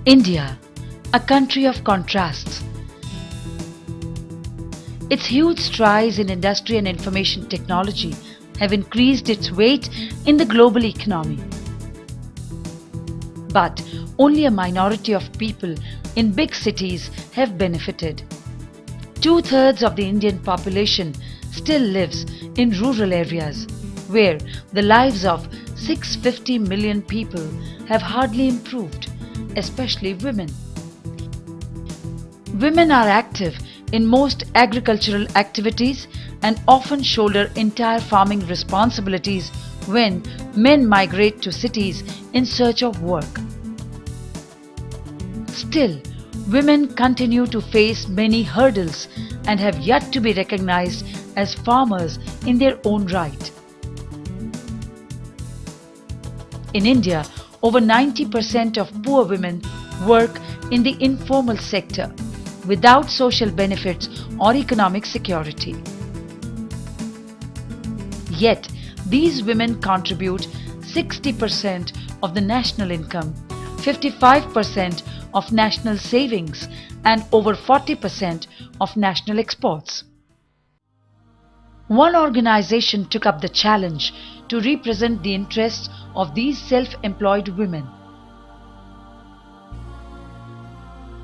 India, a country of contrasts. Its huge strides in industry and information technology have increased its weight in the global economy. But only a minority of people in big cities have benefited. Two-thirds of the Indian population still lives in rural areas, where the lives of 650 million people have hardly improved, especially women. Women are active in most agricultural activities and often shoulder entire farming responsibilities when men migrate to cities in search of work. Still, women continue to face many hurdles and have yet to be recognized as farmers in their own right. In India, over 90% of poor women work in the informal sector without social benefits or economic security. Yet, these women contribute 60% of the national income, 55% of national savings, and over 40% of national exports. One organization took up the challenge to represent the interests of these self-employed women.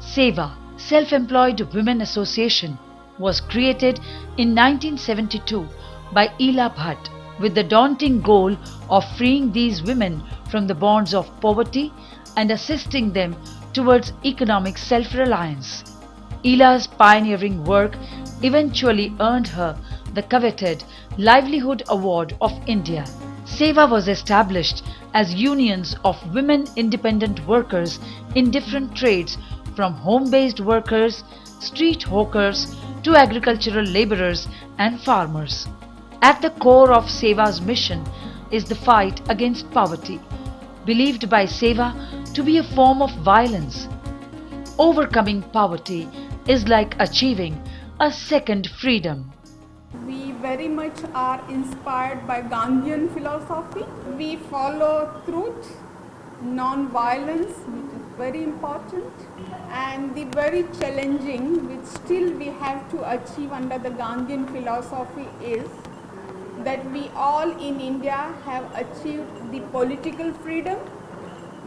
SEWA, Self-Employed Women Association, was created in 1972 by Ela Bhatt with the daunting goal of freeing these women from the bonds of poverty and assisting them towards economic self-reliance. Ela's pioneering work eventually earned her the coveted Livelihood Award of India. SEWA was established as unions of women independent workers in different trades, from home-based workers, street hawkers to agricultural laborers and farmers. At the core of SEWA's mission is the fight against poverty, believed by SEWA to be a form of violence. Overcoming poverty is like achieving a second freedom. We very much are inspired by Gandhian philosophy. We follow truth, non-violence, which is very important, and the very challenging, which still we have to achieve under the Gandhian philosophy, is that we all in India have achieved the political freedom,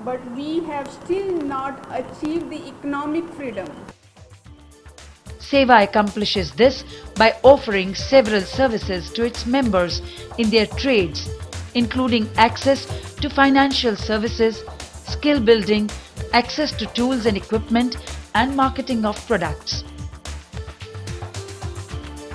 but we have still not achieved the economic freedom. SEWA accomplishes this by offering several services to its members in their trades, including access to financial services, skill building, access to tools and equipment, and marketing of products.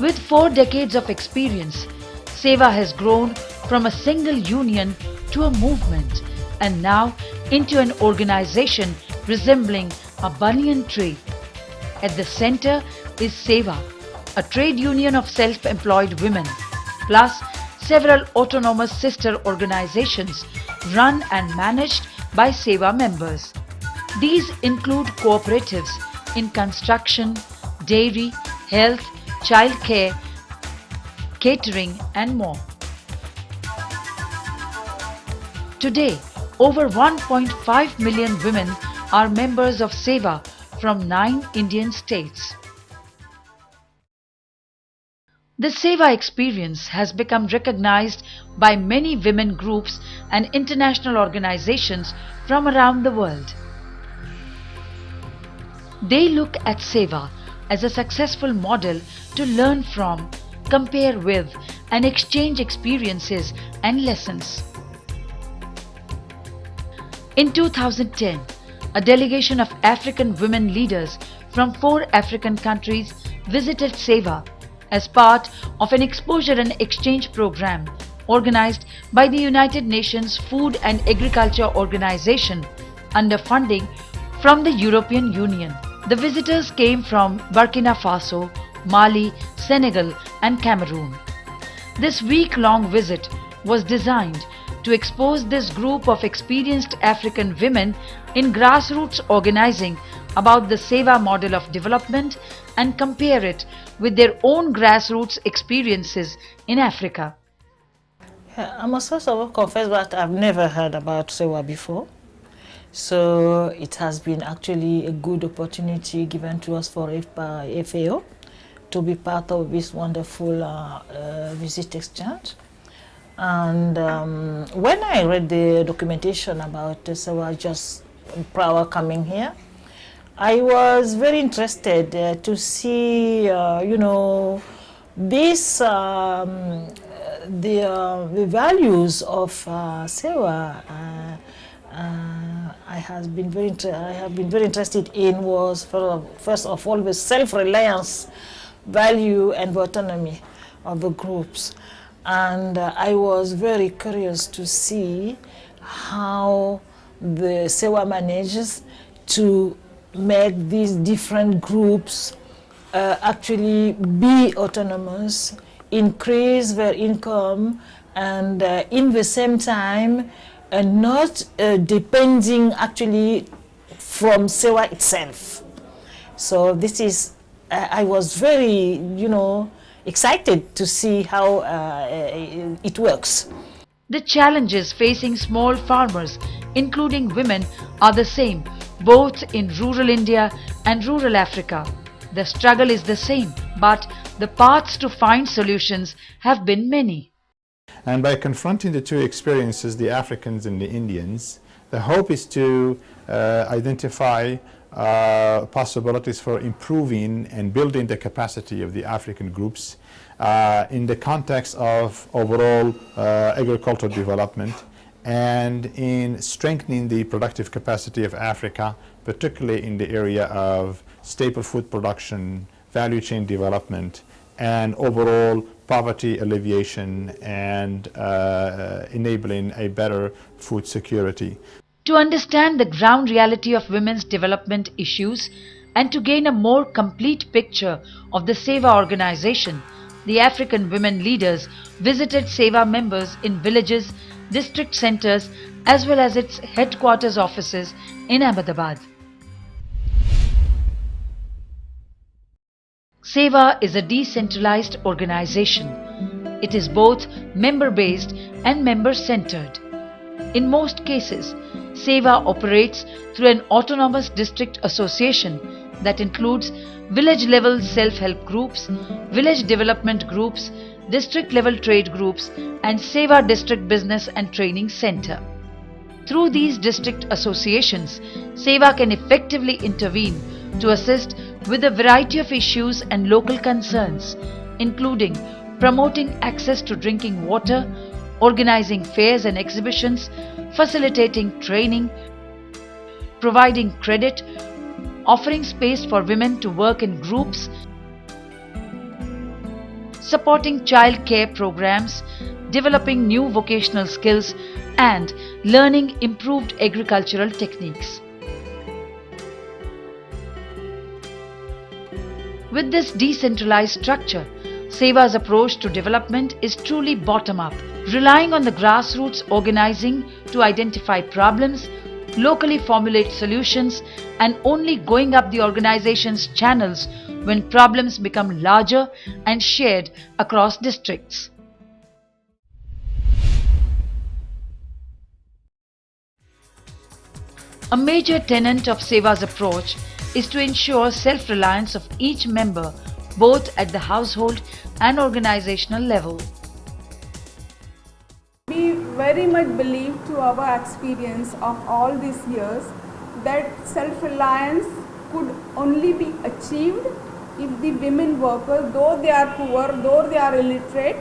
With 4 decades of experience, SEWA has grown from a single union to a movement, and now into an organization resembling a banyan tree. At the center is SEWA, a trade union of self-employed women, plus several autonomous sister organizations run and managed by SEWA members. These include cooperatives in construction, dairy, health, childcare, catering, and more. Today, over 1.5 million women are members of SEWA from 9 Indian states. The SEWA experience has become recognized by many women groups and international organizations from around the world. They look at SEWA as a successful model to learn from, compare with, and exchange experiences and lessons. In 2010, a delegation of African women leaders from 4 African countries visited SEWA as part of an exposure and exchange program organized by the United Nations Food and Agriculture Organization under funding from the European Union. The visitors came from Burkina Faso, Mali, Senegal, and Cameroon. This week-long visit was designed to expose this group of experienced African women in grassroots organizing about the SEWA model of development and compare it with their own grassroots experiences in Africa. I must first of all confess that I've never heard about SEWA before. So it has been actually a good opportunity given to us for FAO to be part of this wonderful visit exchange. And when I read the documentation about SEWA just prior coming here, I was very interested to see, this the values of SEWA. I have been very interested in was first of all the self-reliance value and the autonomy of the groups, and I was very curious to see how the SEWA manages to make these different groups actually be autonomous, increase their income, and in the same time not depending actually from SEWA itself. So this is, I was very, excited to see how it works. The challenges facing small farmers, including women, are the same, both in rural India and rural Africa. The struggle is the same, but the paths to find solutions have been many. And by confronting the two experiences, the Africans and the Indians, the hope is to identify possibilities for improving and building the capacity of the African groups in the context of overall agricultural development, and in strengthening the productive capacity of Africa, particularly in the area of staple food production, value chain development, and overall poverty alleviation and enabling a better food security. To understand the ground reality of women's development issues and to gain a more complete picture of the SEWA organization, the African women leaders visited SEWA members in villages, district centers, as well as its headquarters offices in Ahmedabad. SEWA is a decentralized organization. It is both member-based and member-centered. In most cases, SEWA operates through an autonomous district association that includes village-level self-help groups, village development groups, district-level trade groups, and SEWA District Business and Training Center. Through these district associations, SEWA can effectively intervene to assist with a variety of issues and local concerns, including promoting access to drinking water, organizing fairs and exhibitions, facilitating training, providing credit, offering space for women to work in groups, supporting child care programs, developing new vocational skills, and learning improved agricultural techniques. With this decentralized structure, SEWA's approach to development is truly bottom-up, relying on the grassroots organizing to identify problems, locally formulate solutions, and only going up the organization's channels when problems become larger and shared across districts. A major tenet of SEWA's approach is to ensure self-reliance of each member both at the household and organizational level. We very much believe to our experience of all these years that self-reliance could only be achieved if the women workers, though they are poor, though they are illiterate,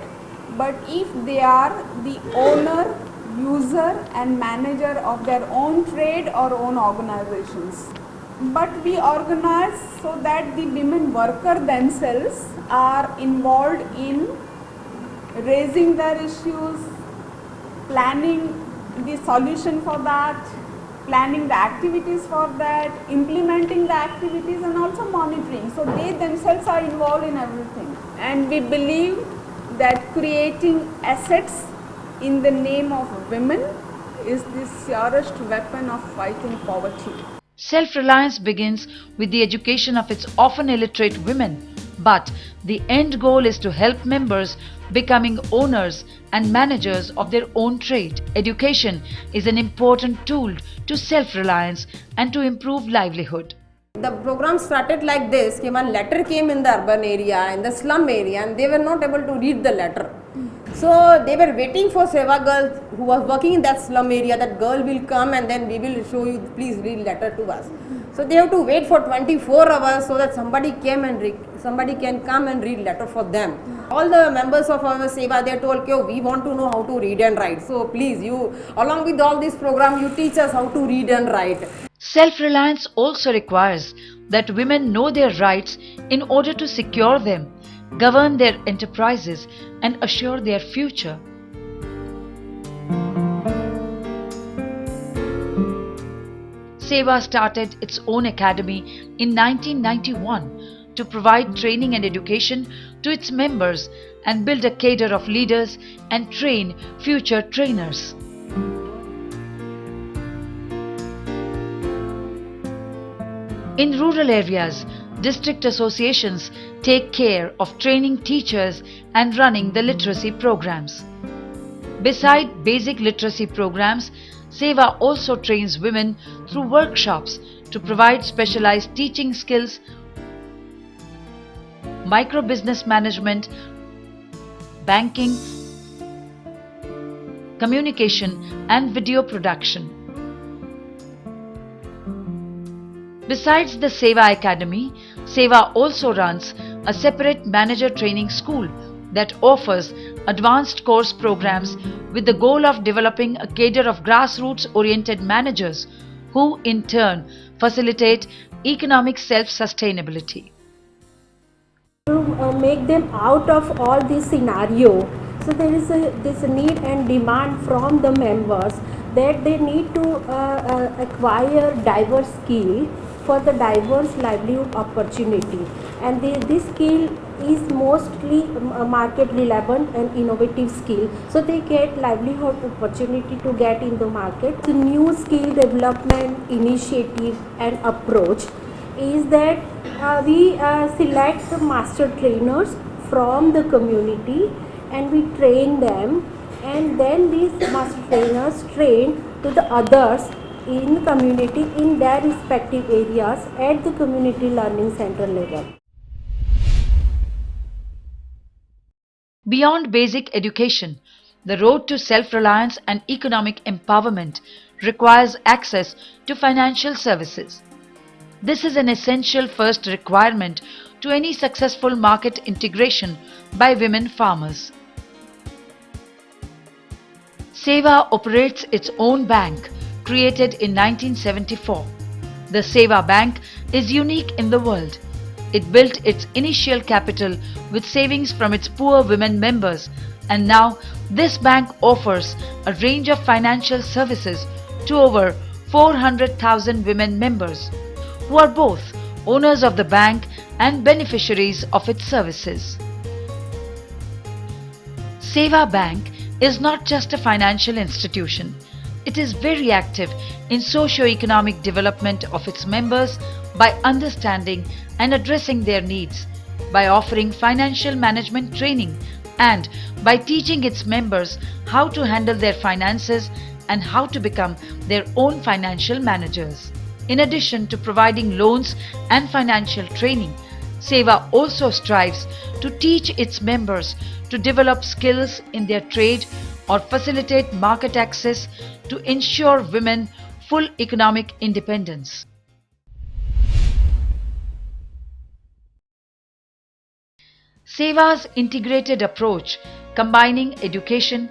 but if they are the owner, user and manager of their own trade or own organizations. But we organize so that the women workers themselves are involved in raising their issues, planning the solution for that, planning the activities for that, implementing the activities and also monitoring. So they themselves are involved in everything. And we believe that creating assets in the name of women is the surest weapon of fighting poverty. Self-reliance begins with the education of its often illiterate women, But the end goal is to help members becoming owners and managers of their own trade. Education is an important tool to self-reliance and to improve livelihood. The program started like this, one letter came in the urban area, in the slum area, and they were not able to read the letter. So they were waiting for SEWA girls who was working in that slum area, that girl will come and then we will show you, please read letter to us. So they have to wait for 24 hours so that somebody can come and read letter for them. All the members of our SEWA, they told, okay, we want to know how to read and write. So please, you, along with all this program, you teach us how to read and write. Self-reliance also requires that women know their rights in order to secure them, govern their enterprises and assure their future. SEWA started its own academy in 1991 to provide training and education to its members and build a cadre of leaders and train future trainers. In rural areas, district associations take care of training teachers and running the literacy programs. Beside basic literacy programs, SEWA also trains women through workshops to provide specialized teaching skills, micro-business management, banking, communication and video production. Besides the SEWA Academy, SEWA also runs a separate manager training school that offers advanced course programs with the goal of developing a cadre of grassroots-oriented managers who in turn facilitate economic self-sustainability. To make them out of all this scenario, so there is this need and demand from the members that they need to acquire diverse skill for the diverse livelihood opportunity, and this skill is mostly market relevant and innovative skill, so they get livelihood opportunity to get in the market. The new skill development initiative and approach is that we select the master trainers from the community and we train them, and then these master trainers train to the others in the community in their respective areas at the community learning center level. Beyond basic education, the road to self-reliance and economic empowerment requires access to financial services. This is an essential first requirement to any successful market integration by women farmers. SEWA operates its own bank, created in 1974. The SEWA Bank is unique in the world. It built its initial capital with savings from its poor women members, and now this bank offers a range of financial services to over 400,000 women members, who are both owners of the bank and beneficiaries of its services. SEWA Bank is not just a financial institution. It is very active in socio-economic development of its members by understanding and addressing their needs, by offering financial management training, and by teaching its members how to handle their finances and how to become their own financial managers. In addition to providing loans and financial training, SEWA also strives to teach its members to develop skills in their trade or facilitate market access to ensure women full economic independence. SEWA's integrated approach, combining education,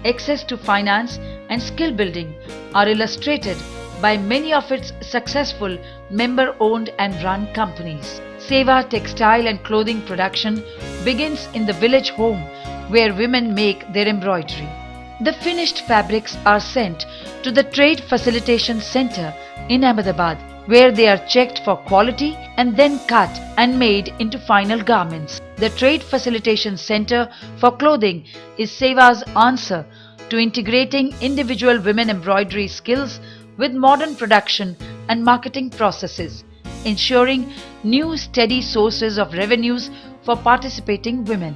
access to finance and skill building, are illustrated by many of its successful member-owned and run companies. SEWA textile and clothing production begins in the village home where women make their embroidery. The finished fabrics are sent to the Trade Facilitation Center in Ahmedabad, where they are checked for quality and then cut and made into final garments. The Trade Facilitation Center for Clothing is SEWA's answer to integrating individual women embroidery skills with modern production and marketing processes, ensuring new steady sources of revenues for participating women.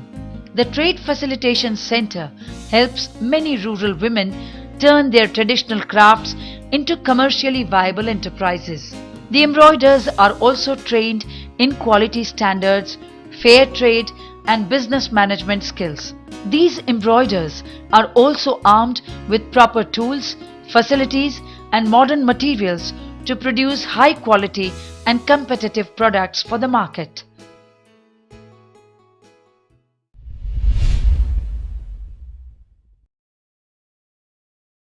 The Trade Facilitation Center helps many rural women turn their traditional crafts into commercially viable enterprises. The embroiders are also trained in quality standards, fair trade and business management skills. These embroiders are also armed with proper tools, facilities and modern materials to produce high quality and competitive products for the market.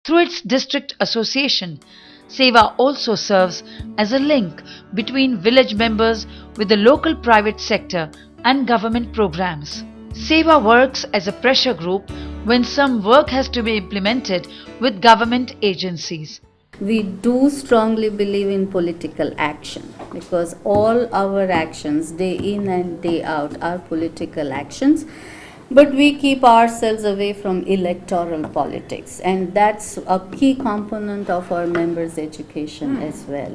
Through its district association, SEWA also serves as a link between village members with the local private sector and government programs. SEWA works as a pressure group when some work has to be implemented with government agencies. We do strongly believe in political action because all our actions, day in and day out, are political actions. But we keep ourselves away from electoral politics, and that's a key component of our members' education as well.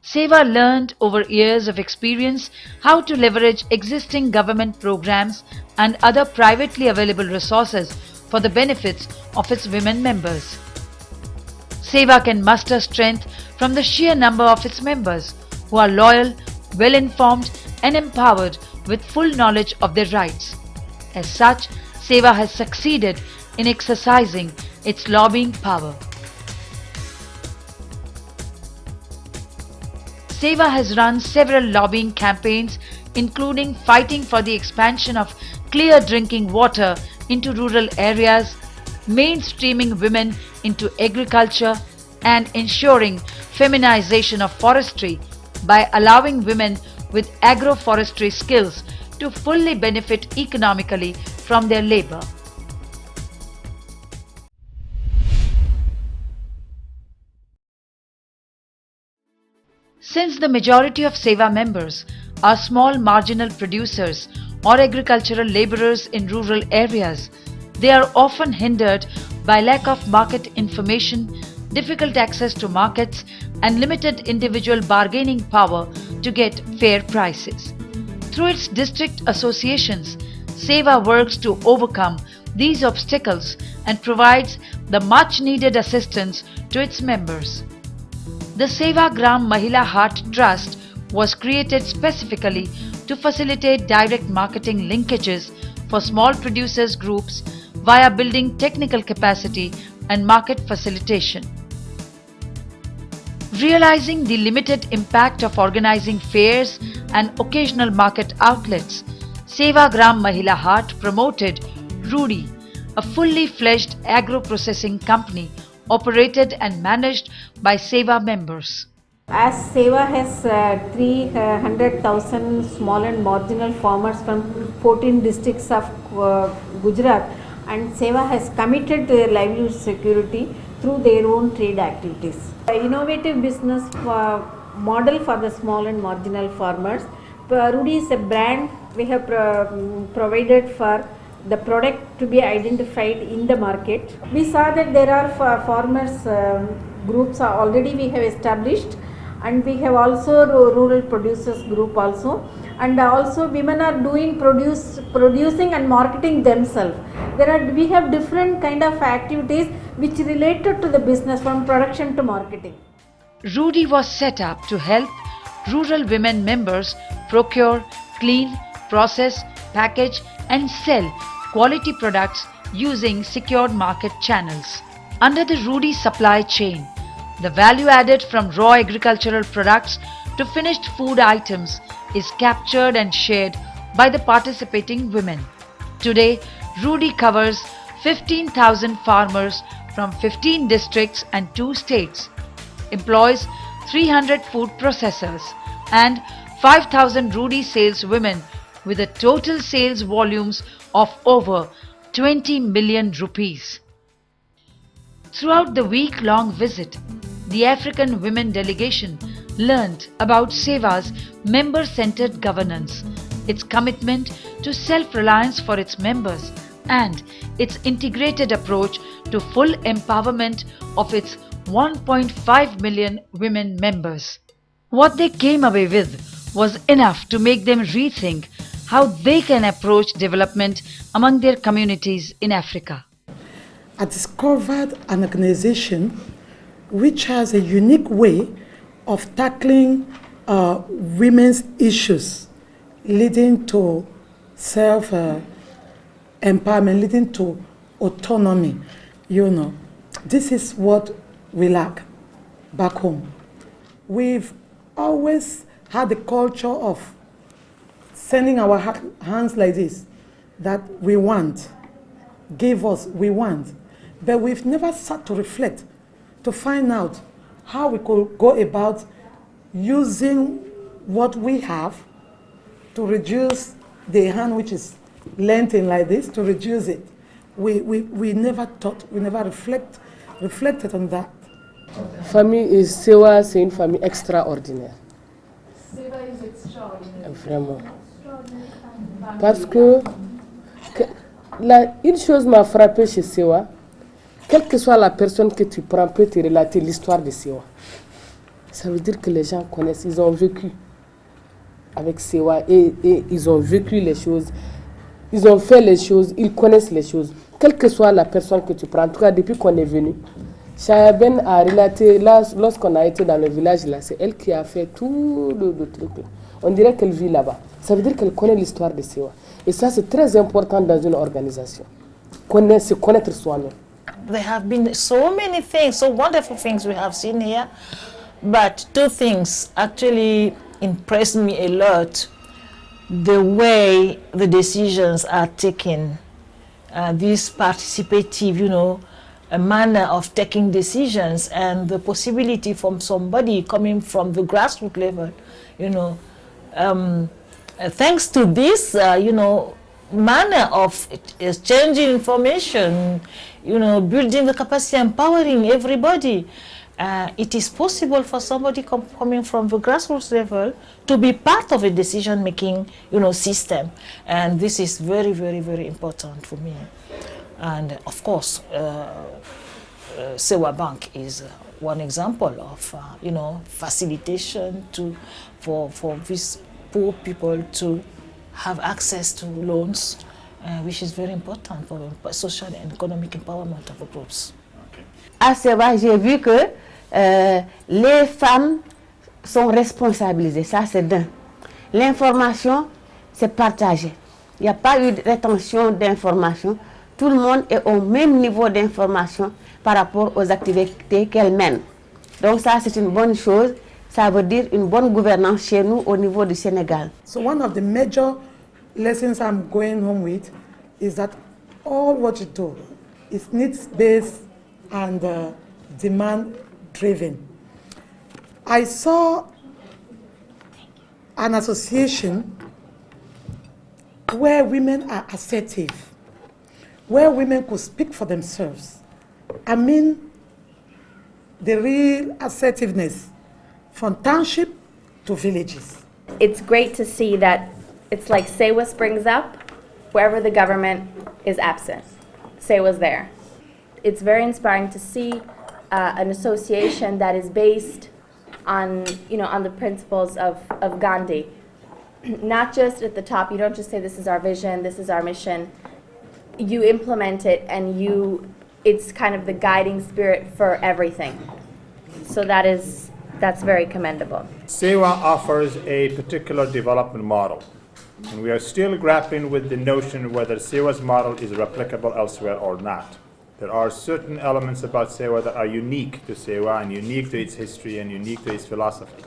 SEWA learned over years of experience how to leverage existing government programs and other privately available resources for the benefits of its women members. SEWA can muster strength from the sheer number of its members who are loyal, well-informed and empowered with full knowledge of their rights. As such, SEWA has succeeded in exercising its lobbying power. SEWA has run several lobbying campaigns, including fighting for the expansion of clear drinking water into rural areas, mainstreaming women into agriculture, and ensuring feminization of forestry by allowing women with agroforestry skills to fully benefit economically from their labor. Since the majority of SEWA members are small marginal producers or agricultural laborers in rural areas, they are often hindered by lack of market information, difficult access to markets, and limited individual bargaining power to get fair prices. Through its district associations, SEWA works to overcome these obstacles and provides the much needed assistance to its members. The SEWA Gram Mahila Hart Trust was created specifically to facilitate direct marketing linkages for small producers groups via building technical capacity and market facilitation. Realizing the limited impact of organizing fairs and occasional market outlets, SEWA Gram Mahila Hart promoted Rudy, a fully fledged agro-processing company operated and managed by SEWA members. As SEWA has 300,000 small and marginal farmers from 14 districts of Gujarat, and SEWA has committed their livelihood security through their own trade activities. The innovative business model for the small and marginal farmers. Rudy is a brand we have provided for the product to be identified in the market. We saw that there are farmers groups are already we have established, and we have also rural producers group also, and also women are doing producing and marketing themselves. We have different kind of activities which related to the business from production to marketing. Rudy was set up to help rural women members procure, clean, process, package and sell quality products using secured market channels. Under the Rudy supply chain, the value added from raw agricultural products to finished food items is captured and shared by the participating women. Today, Rudy covers 15,000 farmers from 15 districts and 2 states, employs 300 food processors and 5,000 Rudy sales women with a total sales volumes of over 20 million rupees. Throughout the week-long visit, the African women delegation learned about SEWA's member-centered governance, its commitment to self-reliance for its members, and its integrated approach to full empowerment of its 1.5 million women members. What they came away with was enough to make them rethink how they can approach development among their communities in Africa. I discovered an organization which has a unique way of tackling women's issues, leading to self-empowerment, leading to autonomy. You know, this is what we lack back home. We've always had the culture of sending our hands like this, that we want, give us, we want. But we've never sat to reflect, to find out how we could go about using what we have to reduce the hand which is lengthened like this, to reduce it. We never thought, we never reflected on that. Famille SEWA, c'est une famille extraordinaire. SEWA is extraordinary. Vraiment. Parce que une chose m'a frappé chez SEWA, quelle que soit la personne que tu prends, peut te relater l'histoire de SEWA. Ça veut dire que les gens connaissent, ils ont vécu avec SEWA et ils ont vécu les choses, ils ont fait les choses, ils connaissent les choses. Quelle que soit la personne que tu prends, en tout cas depuis qu'on est venu, Shayaben a relaté, lorsqu'on a été dans le village, là, c'est elle qui a fait tout le truc. On dirait qu'elle vit là-bas. Ça veut dire qu'elle connaît l'histoire de SEWA. Et ça, c'est très important dans une organisation. Se connaître soi-même. There have been so many things, so wonderful things we have seen here. But two things actually impressed me a lot. The way the decisions are taken. This participative, you know, a manner of taking decisions, and the possibility from somebody coming from the grassroots level, you know, thanks to this, you know, manner of exchanging information, you know, building the capacity, empowering everybody. It is possible for somebody coming from the grassroots level to be part of a decision-making, you know, system, and this is very, very, very important for me. And of course, SEWA Bank is one example of, you know, facilitation for these poor people to have access to loans, which is very important for the social and economic empowerment of the groups. À SEWA, j'ai vu que les femmes sont responsabilisées, ça c'est d'un. L'information, c'est partagé. Il n'y a pas eu de rétention d'information. Tout le monde est au même niveau d'information par rapport aux activités qu'elle mène. Donc ça, c'est une bonne chose. Ça veut dire une bonne gouvernance chez nous au niveau du Sénégal. So one of the major lessons I'm going home with is that all what you do is needs-based and demand-driven. I saw an association where women are assertive, where women could speak for themselves. I mean, the real assertiveness from township to villages. It's great to see that it's like SEWA springs up wherever the government is absent. SEWA's there. It's very inspiring to see an association that is based on, you know, on the principles of Gandhi. Not just at the top, you don't just say this is our vision, this is our mission. You implement it and it's kind of the guiding spirit for everything. So that's very commendable. SEWA offers a particular development model, and we are still grappling with the notion whether SEWA's model is replicable elsewhere or not. There are certain elements about SEWA that are unique to SEWA and unique to its history and unique to its philosophy.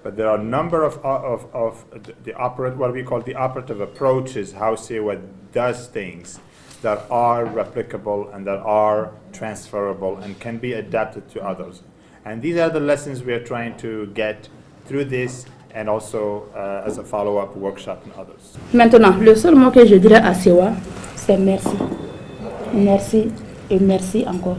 But there are a number of what we call the operative approaches, how SEWA does things, that are replicable and that are transferable and can be adapted to others. And these are the lessons we are trying to get through this, and also as a follow-up workshop and others. Maintenant, le seul mot que je dirais à SEWA, c'est merci. Merci et merci encore.